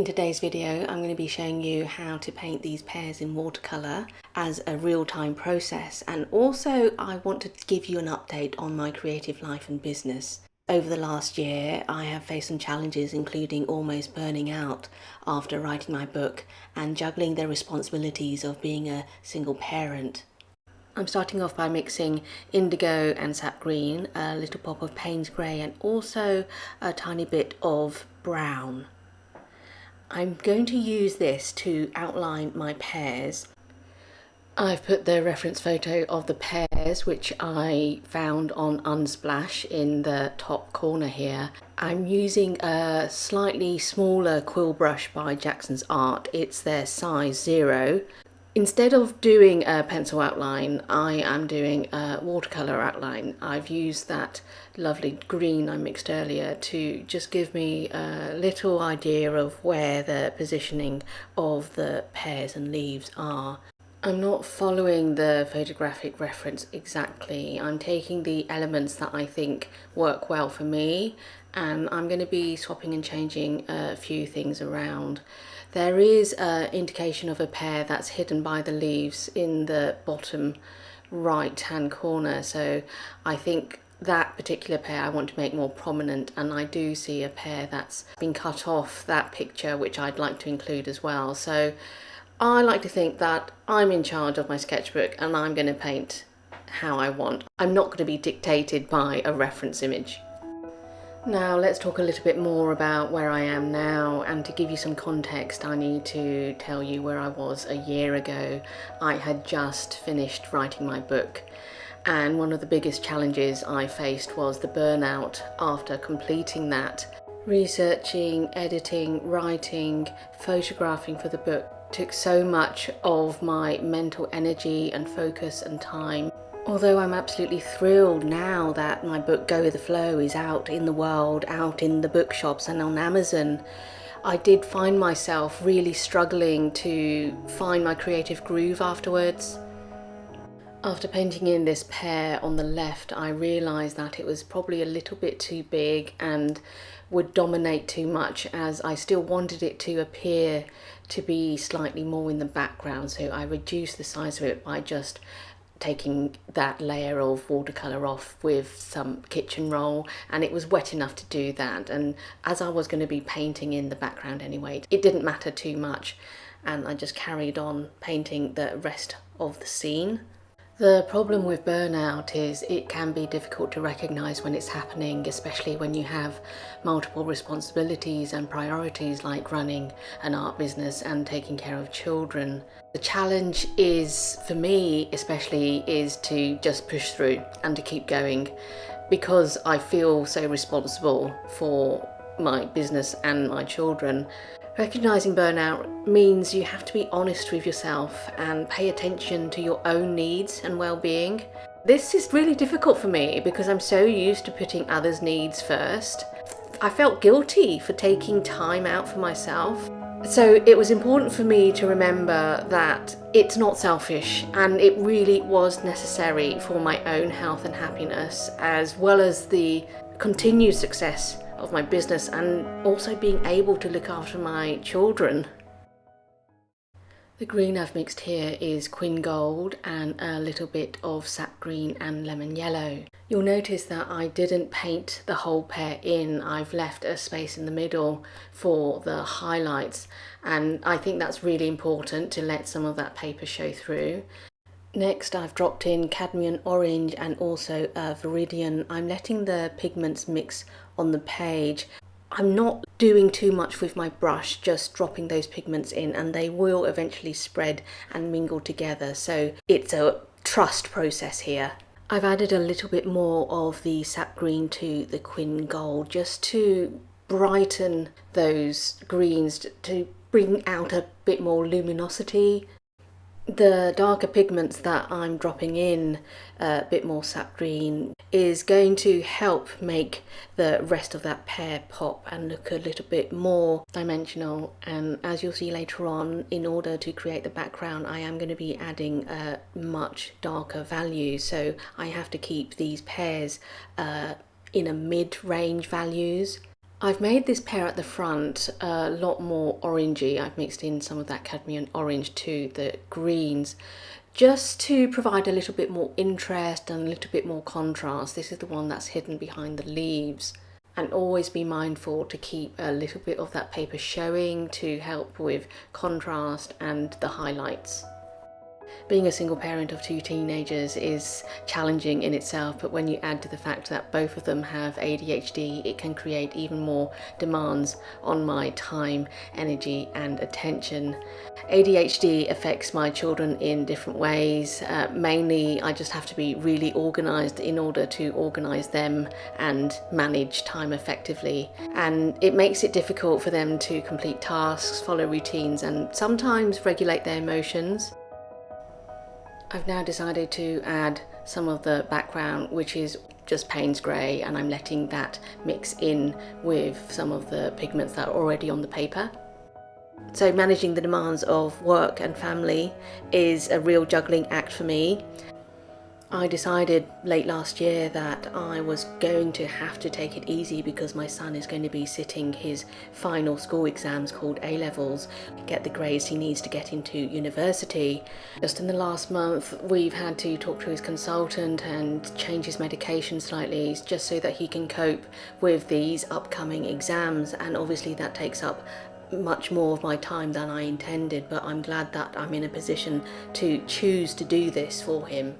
today's video, I'm going to be showing you how to paint these pears in watercolor as a real-time process, and also I want to give you an update on my creative life and business. Over the last year, I have faced some challenges, including almost burning out after writing my book and juggling the responsibilities of being a single parent. I'm starting off by mixing indigo and sap green, a little pop of Payne's grey, and also a tiny bit of brown. I'm going to use this to outline my pears. I've put the reference photo of the pears, which I found on Unsplash, in the top corner here. I'm using a slightly smaller quill brush by Jackson's Art. It's their size 0. Instead of doing a pencil outline, I am doing a watercolor outline. I've used that lovely green I mixed earlier to just give me a little idea of where the positioning of the pears and leaves are. I'm not following the photographic reference exactly. I'm taking the elements that I think work well for me, and I'm going to be swapping and changing a few things around. There is an indication of a pear that's hidden by the leaves in the bottom right hand corner, so I think that particular pear I want to make more prominent, and I do see a pear that's been cut off that picture which I'd like to include as well. So I like to think that I'm in charge of my sketchbook and I'm going to paint how I want. I'm not going to be dictated by a reference image. Now let's talk a little bit more about where I am now, and to give you some context I need to tell you where I was a year ago. I had just finished writing my book, and one of the biggest challenges I faced was the burnout after completing that. Researching, editing, writing, photographing for the book took so much of my mental energy and focus and time. Although I'm absolutely thrilled now that my book Go With The Flow is out in the world, out in the bookshops and on Amazon, I did find myself really struggling to find my creative groove afterwards. After painting in this pear on the left, I realised that it was probably a little bit too big and would dominate too much, as I still wanted it to appear to be slightly more in the background, so I reduced the size of it by just taking that layer of watercolour off with some kitchen roll, and it was wet enough to do that, and as I was going to be painting in the background anyway, it didn't matter too much, and I just carried on painting the rest of the scene. The problem with burnout is it can be difficult to recognise when it's happening, especially when you have multiple responsibilities and priorities like running an art business and taking care of children. The challenge is, for me especially, is to just push through and to keep going, because I feel so responsible for my business and my children. Recognising burnout means you have to be honest with yourself and pay attention to your own needs and well-being. This is really difficult for me because I'm so used to putting others' needs first. I felt guilty for taking time out for myself. So it was important for me to remember that it's not selfish, and it really was necessary for my own health and happiness, as well as the continued success of my business and also being able to look after my children. The green I've mixed here is Quin Gold and a little bit of sap green and lemon yellow. You'll notice that I didn't paint the whole pear in. I've left a space in the middle for the highlights, and I think that's really important to let some of that paper show through. Next, I've dropped in cadmium orange and also viridian. I'm letting the pigments mix on the page. I'm not doing too much with my brush, just dropping those pigments in, and they will eventually spread and mingle together, so it's a trust process here. I've added a little bit more of the sap green to the Quin Gold just to brighten those greens, to bring out a bit more luminosity. The darker pigments that I'm dropping in, a bit more sap green, is going to help make the rest of that pear pop and look a little bit more dimensional. And as you'll see later on, in order to create the background, I am going to be adding a much darker value, so I have to keep these pears in a mid-range values. I've made this pear at the front a lot more orangey. I've mixed in some of that cadmium orange to the greens just to provide a little bit more interest and a little bit more contrast. This is the one that's hidden behind the leaves. And always be mindful to keep a little bit of that paper showing to help with contrast and the highlights. Being a single parent of two teenagers is challenging in itself, but when you add to the fact that both of them have ADHD, it can create even more demands on my time, energy and attention. ADHD affects my children in different ways. Mainly I just have to be really organised in order to organise them and manage time effectively, and it makes it difficult for them to complete tasks, follow routines and sometimes regulate their emotions. I've now decided to add some of the background, which is just Payne's grey, and I'm letting that mix in with some of the pigments that are already on the paper. So managing the demands of work and family is a real juggling act for me. I decided late last year that I was going to have to take it easy because my son is going to be sitting his final school exams called A-levels, get the grades he needs to get into university. Just in the last month we've had to talk to his consultant and change his medication slightly just so that he can cope with these upcoming exams, and obviously that takes up much more of my time than I intended, but I'm glad that I'm in a position to choose to do this for him.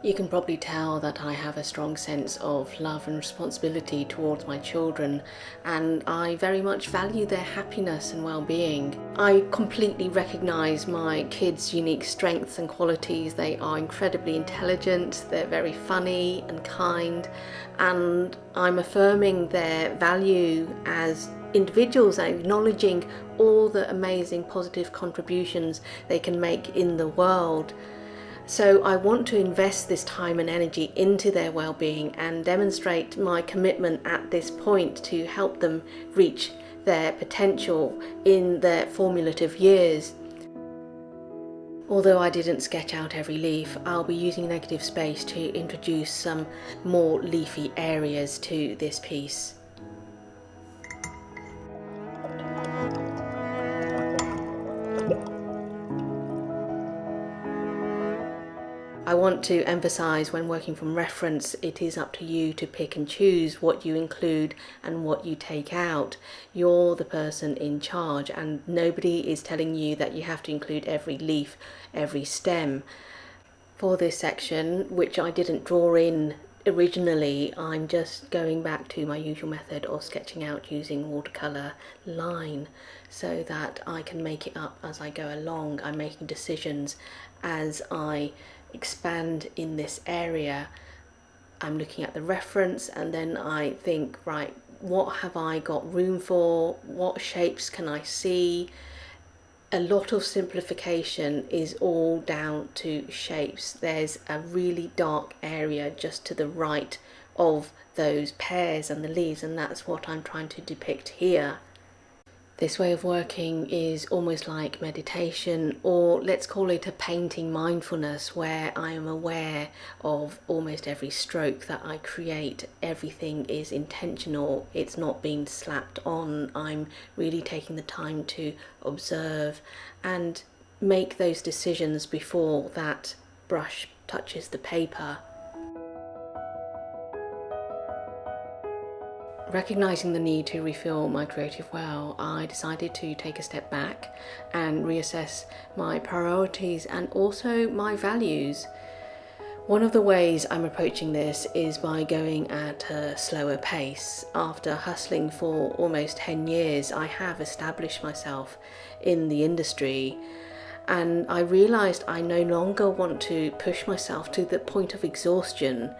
You can probably tell that I have a strong sense of love and responsibility towards my children, and I very much value their happiness and well-being. I completely recognise my kids' unique strengths and qualities. They are incredibly intelligent, they're very funny and kind, and I'm affirming their value as individuals and acknowledging all the amazing positive contributions they can make in the world. So I want to invest this time and energy into their well-being and demonstrate my commitment at this point to help them reach their potential in their formative years. Although I didn't sketch out every leaf, I'll be using negative space to introduce some more leafy areas to this piece. I want to emphasise when working from reference, it is up to you to pick and choose what you include and what you take out. You're the person in charge, and nobody is telling you that you have to include every leaf, every stem. For this section, which I didn't draw in originally, I'm just going back to my usual method of sketching out using watercolor line so that I can make it up as I go along. I'm making decisions as I expand in this area. I'm looking at the reference and then I think, right, what have I got room for? What shapes can I see? A lot of simplification is all down to shapes. There's a really dark area just to the right of those pears and the leaves, and that's what I'm trying to depict here. This way of working is almost like meditation, or let's call it a painting mindfulness, where I am aware of almost every stroke that I create. Everything is intentional, it's not being slapped on. I'm really taking the time to observe and make those decisions before that brush touches the paper. Recognising the need to refill my creative well, I decided to take a step back and reassess my priorities and also my values. One of the ways I'm approaching this is by going at a slower pace. After hustling for almost 10 years, I have established myself in the industry, and I realised I no longer want to push myself to the point of exhaustion.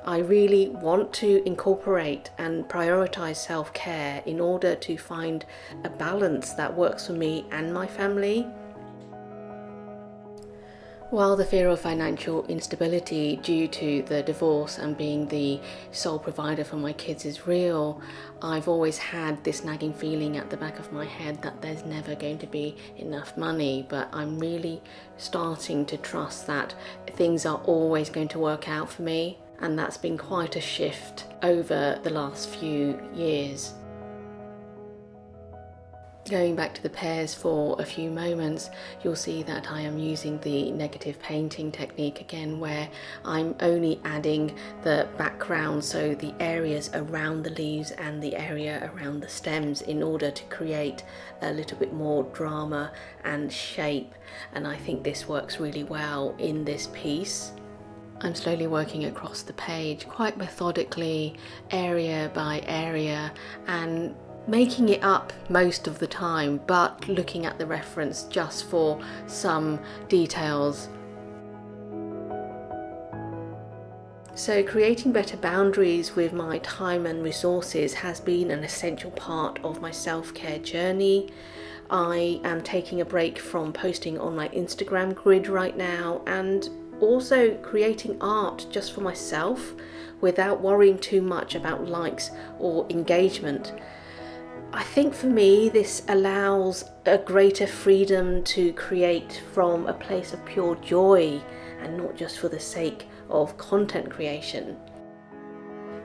I really want to incorporate and prioritise self-care in order to find a balance that works for me and my family. While the fear of financial instability due to the divorce and being the sole provider for my kids is real, I've always had this nagging feeling at the back of my head that there's never going to be enough money, but I'm really starting to trust that things are always going to work out for me. And that's been quite a shift over the last few years. Going back to the pears for a few moments, you'll see that I am using the negative painting technique again, where I'm only adding the background, so the areas around the leaves and the area around the stems, in order to create a little bit more drama and shape. And I think this works really well in this piece. I'm slowly working across the page, quite methodically, area by area, and making it up most of the time, but looking at the reference just for some details. So creating better boundaries with my time and resources has been an essential part of my self-care journey. I am taking a break from posting on my Instagram grid right now, and also creating art just for myself without worrying too much about likes or engagement. I think for me this allows a greater freedom to create from a place of pure joy and not just for the sake of content creation.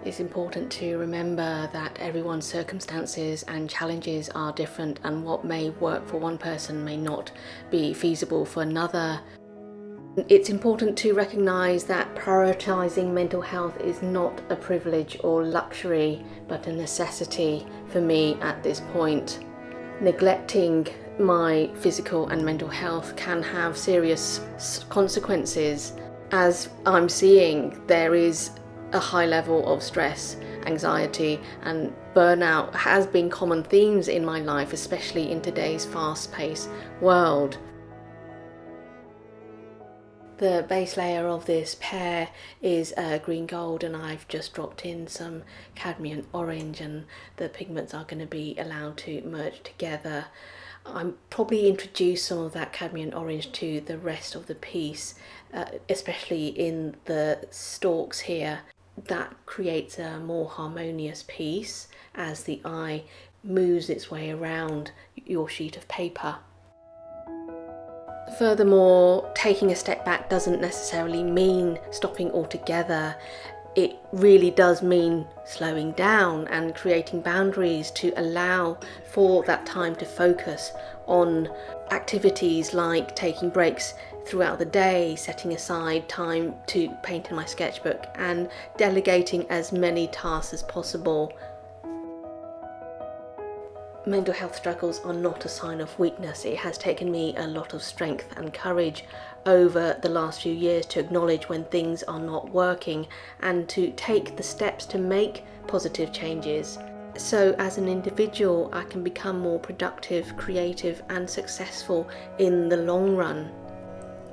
It's important to remember that everyone's circumstances and challenges are different, and what may work for one person may not be feasible for another. It's important to recognise that prioritising mental health is not a privilege or luxury, but a necessity for me at this point. Neglecting my physical and mental health can have serious consequences. As I'm seeing, there is a high level of stress, anxiety and burnout has been common themes in my life, especially in today's fast-paced world. The base layer of this pear is green gold, and I've just dropped in some cadmium orange, and the pigments are going to be allowed to merge together. I'm probably introduce some of that cadmium orange to the rest of the piece, especially in the stalks here. That creates a more harmonious piece as the eye moves its way around your sheet of paper. Furthermore, taking a step back doesn't necessarily mean stopping altogether. It really does mean slowing down and creating boundaries to allow for that time to focus on activities like taking breaks throughout the day, setting aside time to paint in my sketchbook, and delegating as many tasks as possible. Mental health struggles are not a sign of weakness. It has taken me a lot of strength and courage over the last few years to acknowledge when things are not working and to take the steps to make positive changes. So as an individual, I can become more productive, creative and successful in the long run.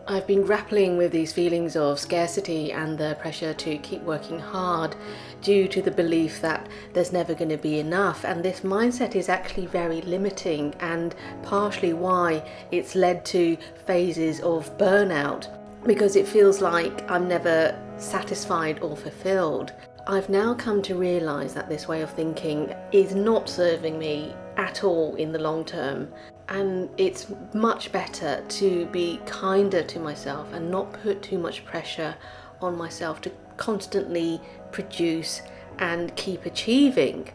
I've been grappling with these feelings of scarcity and the pressure to keep working hard due to the belief that there's never going to be enough, and this mindset is actually very limiting and partially why it's led to phases of burnout, because it feels like I'm never satisfied or fulfilled. I've now come to realise that this way of thinking is not serving me at all in the long term, and it's much better to be kinder to myself and not put too much pressure on myself to constantly produce and keep achieving.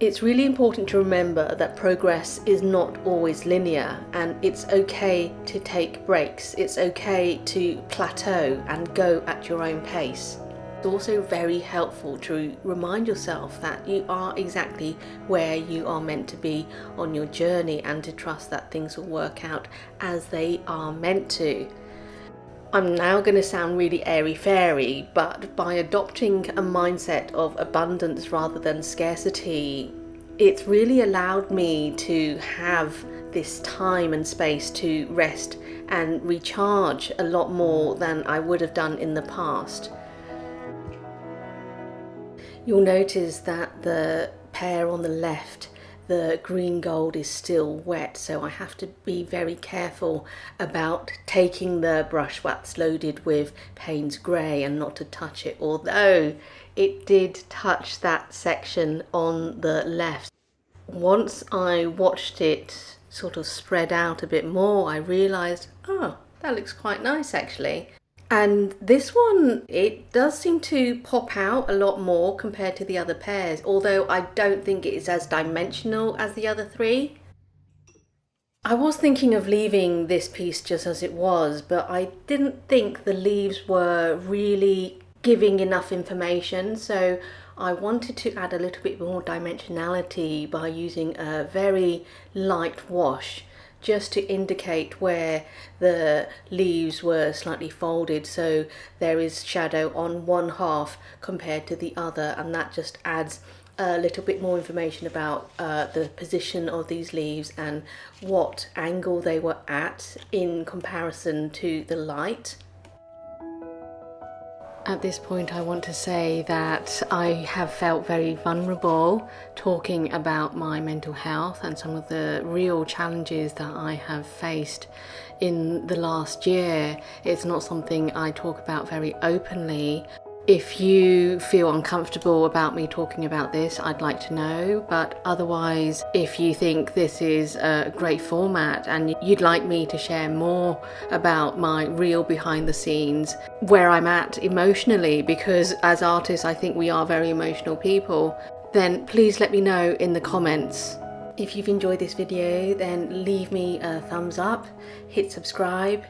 It's really important to remember that progress is not always linear, and it's okay to take breaks. It's okay to plateau and go at your own pace. It's also very helpful to remind yourself that you are exactly where you are meant to be on your journey, and to trust that things will work out as they are meant to. I'm now going to sound really airy-fairy, but by adopting a mindset of abundance rather than scarcity, it's really allowed me to have this time and space to rest and recharge a lot more than I would have done in the past. You'll notice that the pear on the left, the green gold, is still wet, so I have to be very careful about taking the brush that's loaded with Payne's grey and not to touch it, although it did touch that section on the left. Once I watched it sort of spread out a bit more, I realised, oh, that looks quite nice actually. And this one, it does seem to pop out a lot more compared to the other pears, although I don't think it is as dimensional as the other three. I was thinking of leaving this piece just as it was, but I didn't think the leaves were really giving enough information, so I wanted to add a little bit more dimensionality by using a very light wash, just to indicate where the leaves were slightly folded, so there is shadow on one half compared to the other, and that just adds a little bit more information about the position of these leaves and what angle they were at in comparison to the light. At this point, I want to say that I have felt very vulnerable talking about my mental health and some of the real challenges that I have faced in the last year. It's not something I talk about very openly. If you feel uncomfortable about me talking about this, I'd like to know, but otherwise, if you think this is a great format and you'd like me to share more about my real behind the scenes, where I'm at emotionally, because as artists I think we are very emotional people, then please let me know in the comments. If you've enjoyed this video, then leave me a thumbs up, hit subscribe,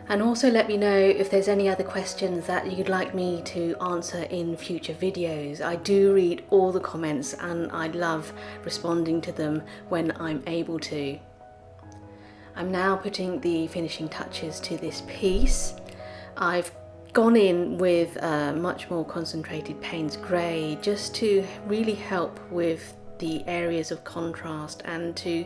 and also let me know if there's any other questions that you'd like me to answer in future videos. I do read all the comments and I love responding to them when I'm able to. I'm now putting the finishing touches to this piece. I've gone in with a much more concentrated Payne's grey just to really help with the areas of contrast and to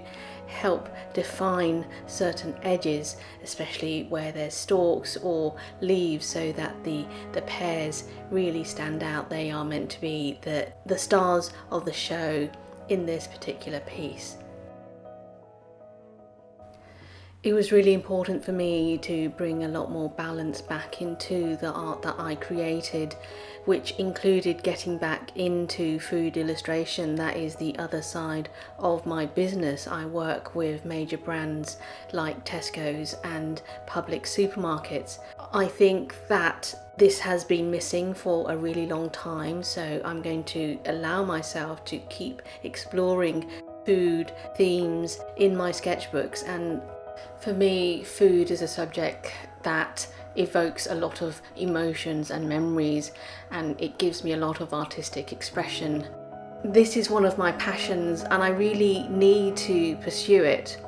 help define certain edges, especially where there's stalks or leaves, so that the pears really stand out. They are meant to be the stars of the show in this particular piece. It was really important for me to bring a lot more balance back into the art that I created, which included getting back into food illustration. That is the other side of my business. I work with major brands like Tesco's and public supermarkets. I think that this has been missing for a really long time, so I'm going to allow myself to keep exploring food themes in my sketchbooks. And for me, food is a subject that evokes a lot of emotions and memories, and it gives me a lot of artistic expression. This is one of my passions and I really need to pursue it.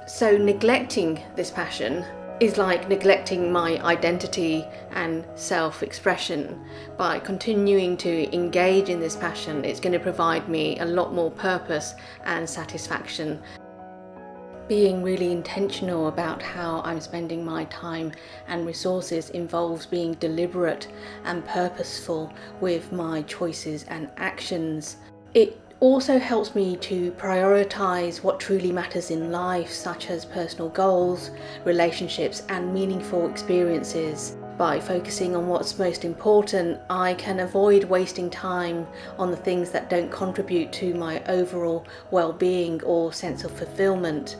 So neglecting this passion is like neglecting my identity and self-expression. By continuing to engage in this passion, it's going to provide me a lot more purpose and satisfaction. Being really intentional about how I'm spending my time and resources involves being deliberate and purposeful with my choices and actions. It also helps me to prioritize what truly matters in life, such as personal goals, relationships, and meaningful experiences. By focusing on what's most important, I can avoid wasting time on the things that don't contribute to my overall well-being or sense of fulfillment.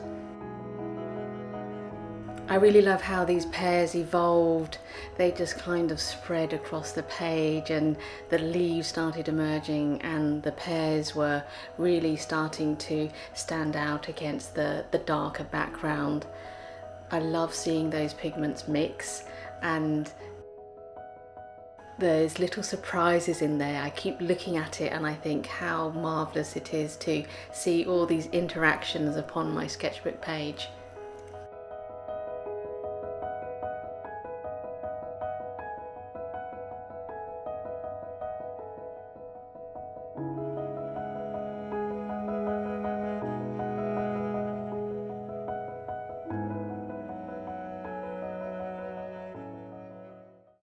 I really love how these pears evolved. They just kind of spread across the page and the leaves started emerging and the pears were really starting to stand out against the darker background. I love seeing those pigments mix, and there's little surprises in there. I keep looking at it and I think how marvellous it is to see all these interactions upon my sketchbook page.